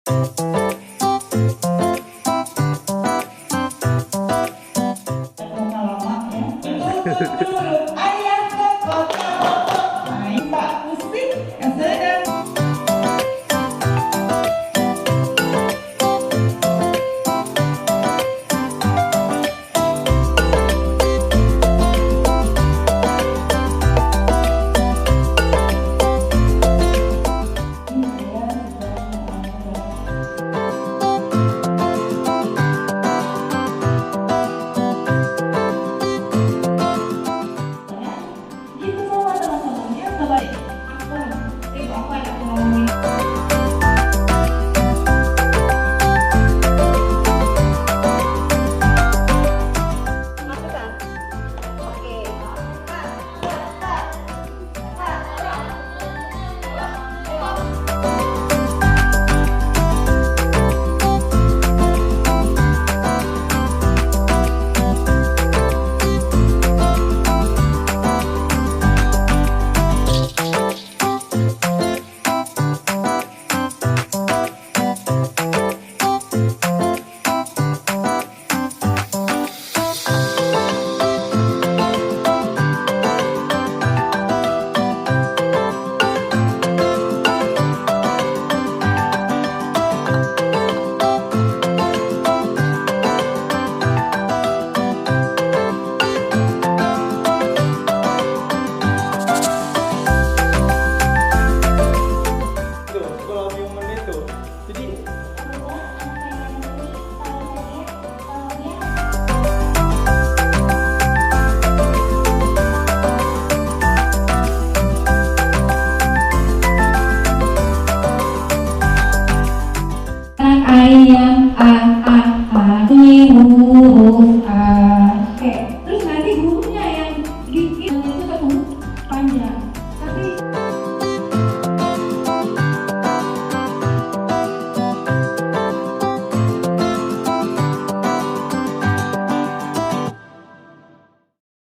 Ayah ke kota, main tak pusing yang sedang. Gitu semua teman-temannya terbaik. Apa yang aku ngomongin. Masukkan. Oke. Sekolah human itu. Jadi Anak ayam